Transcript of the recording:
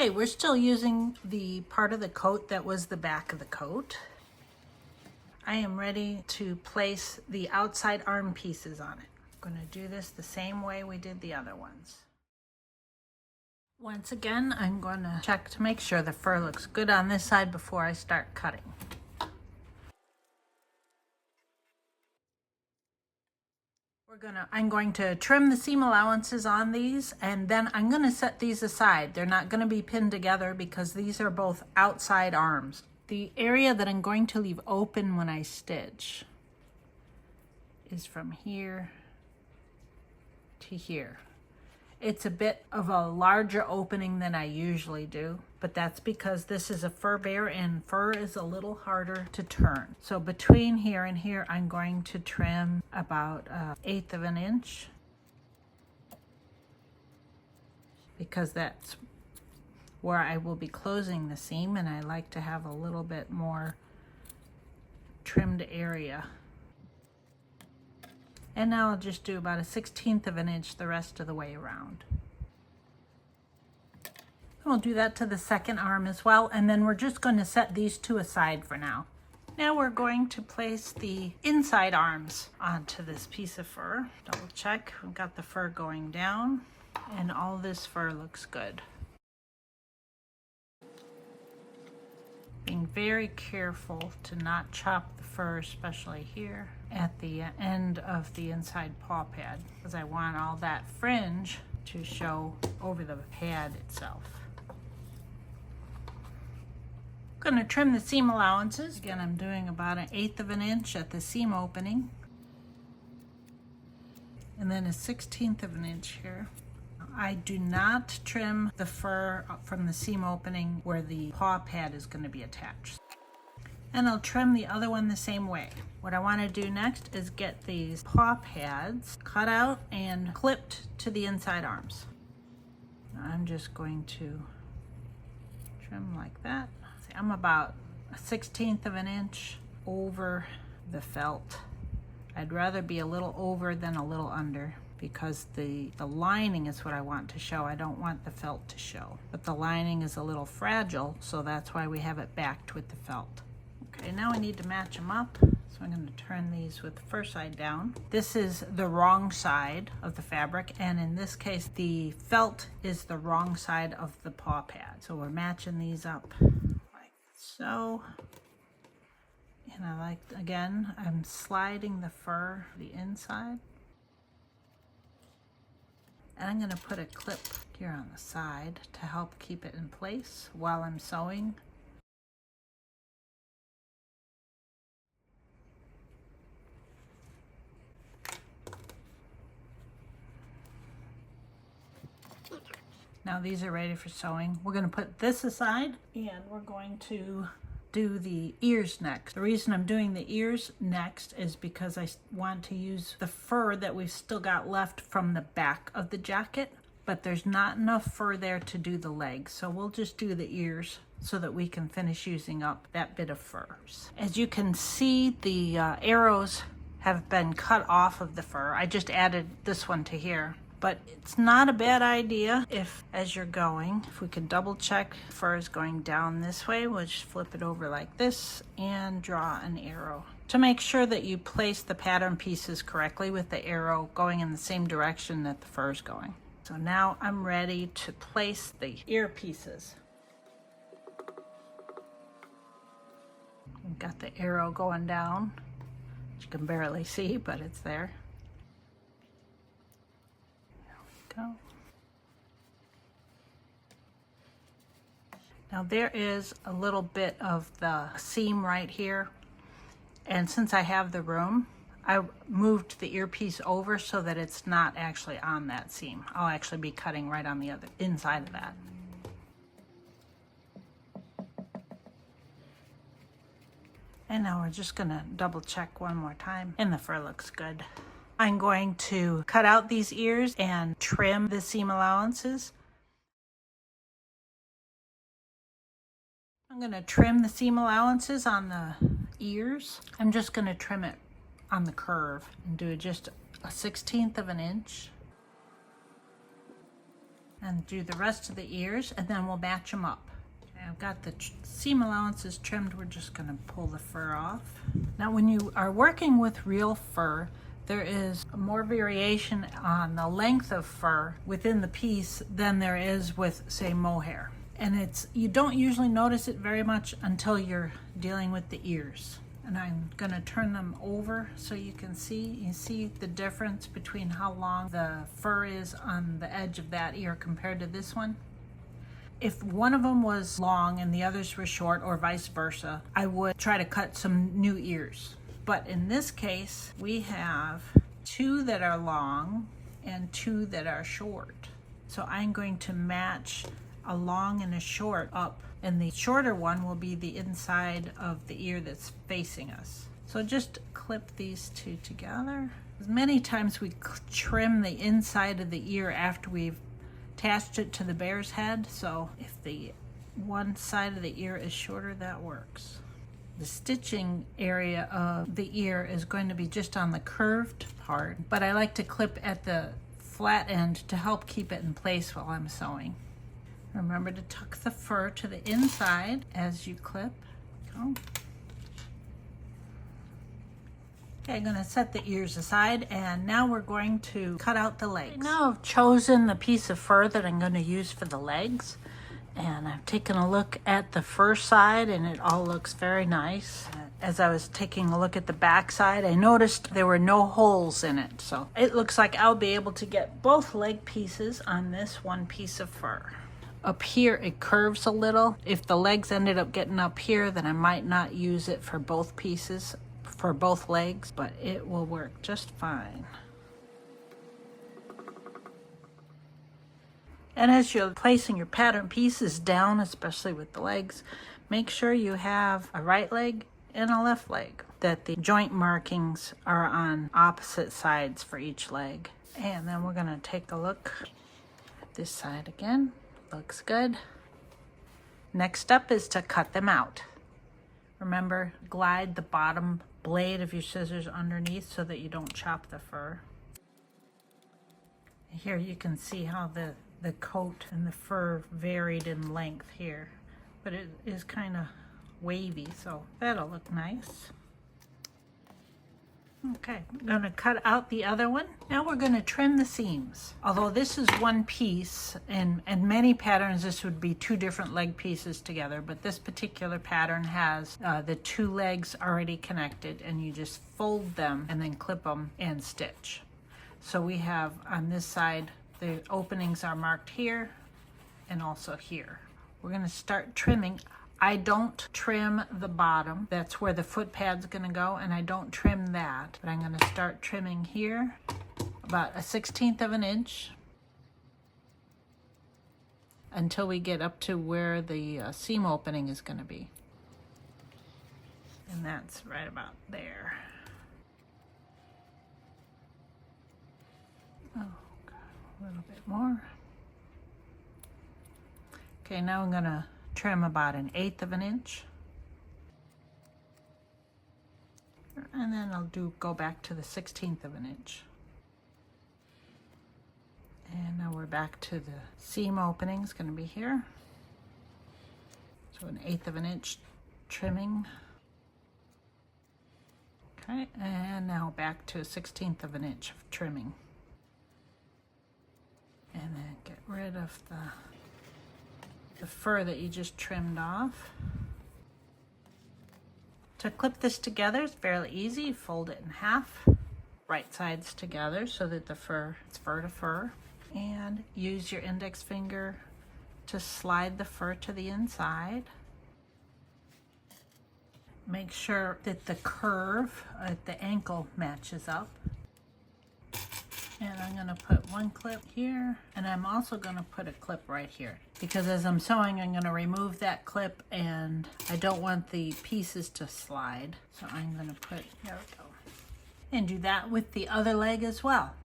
Okay, we're still using the part of the coat that was the back of the coat. I am ready to place the outside arm pieces on it. I'm going to do this the same way we did the other ones. Once again, I'm going to check to make sure the fur looks good on this side before I start cutting. I'm going to trim the seam allowances on these, and then I'm going to set these aside. They're not going to be pinned together because these are both outside arms. The area that I'm going to leave open when I stitch is from here to here. It's a bit of a larger opening than I usually do, but that's because this is a fur bear and fur is a little harder to turn. So between here and here, I'm going to trim about 1/8 of an inch because that's where I will be closing the seam, and I like to have a little bit more trimmed area. And now I'll just do about 1/16 of an inch the rest of the way around. We'll do that to the second arm as well, and then we're just going to set these two aside for now. Now we're going to place the inside arms onto this piece of fur. Double check, we've got the fur going down, and all this fur looks good. Being very careful to not chop the fur, especially here at the end of the inside paw pad, because I want all that fringe to show over the pad itself. I'm going to trim the seam allowances. Again, I'm doing about 1/8 of an inch at the seam opening, and then 1/16 of an inch here. I do not trim the fur from the seam opening where the paw pad is going to be attached. And I'll trim the other one the same way. What I want to do next is get these paw pads cut out and clipped to the inside arms. I'm just going to trim like that. See, I'm about 1/16 of an inch over the felt. I'd rather be a little over than a little under, because the lining is what I want to show. I don't want the felt to show. But the lining is a little fragile, so that's why we have it backed with the felt. Okay, now I need to match them up. So I'm going to turn these with the fur side down. This is the wrong side of the fabric, and in this case, the felt is the wrong side of the paw pad. So we're matching these up like so. And I like, again, I'm sliding the fur to the inside. And I'm going to put a clip here on the side to help keep it in place while I'm sewing. Now these are ready for sewing. We're going to put this aside, and we're going to do the ears next. The reason I'm doing the ears next is because I want to use the fur that we've still got left from the back of the jacket, but there's not enough fur there to do the legs. So we'll just do the ears so that we can finish using up that bit of fur. As you can see, the arrows have been cut off of the fur. I just added this one to here. But it's not a bad idea if, as you're going, if we can double check fur is going down this way, we'll just flip it over like this and draw an arrow to make sure that you place the pattern pieces correctly with the arrow going in the same direction that the fur is going. So now I'm ready to place the ear pieces. We've got the arrow going down, which you can barely see, but it's there. Go. Now there is a little bit of the seam right here, and since I have the room, I moved the earpiece over so that it's not actually on that seam. I'll actually be cutting right on the other inside of that. And now we're just gonna double check one more time, and the fur looks good. I'm going to cut out these ears and trim the seam allowances. I'm going to trim the seam allowances on the ears. I'm just going to trim it on the curve and do just 1/16 of an inch. and do the rest of the ears, and then we'll match them up. Okay, I've got the seam allowances trimmed. We're just going to pull the fur off. Now when you are working with real fur, there is more variation on the length of fur within the piece than there is with, say, mohair. And you don't usually notice it very much until you're dealing with the ears. And I'm gonna turn them over so you can see. You see the difference between how long the fur is on the edge of that ear compared to this one. If one of them was long and the others were short, or vice versa, I would try to cut some new ears. But in this case, we have 2 that are long and 2 that are short. So I'm going to match a long and a short up, and the shorter one will be the inside of the ear that's facing us. So just clip these 2 together. Many times we trim the inside of the ear after we've attached it to the bear's head. So if the one side of the ear is shorter, that works. The stitching area of the ear is going to be just on the curved part, but I like to clip at the flat end to help keep it in place while I'm sewing. Remember to tuck the fur to the inside as you clip. Go. Okay, I'm going to set the ears aside, and now we're going to cut out the legs. Now I've chosen the piece of fur that I'm going to use for the legs. And I've taken a look at the fur side, and it all looks very nice. As I was taking a look at the back side, I noticed there were no holes in it. So it looks like I'll be able to get both leg pieces on this one piece of fur. Up here, it curves a little. If the legs ended up getting up here, then I might not use it for both pieces, for both legs, but it will work just fine. And as you're placing your pattern pieces down, especially with the legs, make sure you have a right leg and a left leg, that the joint markings are on opposite sides for each leg. And then we're going to take a look at this side again. Looks good. Next up is to cut them out. Remember, glide the bottom blade of your scissors underneath so that you don't chop the fur. Here you can see how the coat and the fur varied in length here, but it is kind of wavy, so that'll look nice. Okay, I'm going to cut out the other one. Now we're going to trim the seams. Although this is one piece, and many patterns this would be 2 different leg pieces together, but this particular pattern has the 2 legs already connected, and you just fold them and then clip them and stitch. So we have on this side, the openings are marked here and also here. We're going to start trimming. I don't trim the bottom. That's where the foot pad's going to go, and I don't trim that. But I'm going to start trimming here about 1/16 of an inch until we get up to where the seam opening is going to be. And that's right about there. Oh, a little bit more. Okay, now I'm going to trim about 1/8 of an inch. And then I'll go back to the 1/16 of an inch. And now we're back to the seam opening. It's going to be here. So 1/8 of an inch trimming. Okay, and now back to 1/16 of an inch of trimming. And then get rid of the fur that you just trimmed off. To clip this together is fairly easy. Fold it in half, right sides together so that it's fur to fur. And use your index finger to slide the fur to the inside. Make sure that the curve at the ankle matches up. And I'm going to put one clip here, and I'm also going to put a clip right here, because as I'm sewing I'm going to remove that clip and I don't want the pieces to slide. So I'm going to put, there we go. And do that with the other leg as well.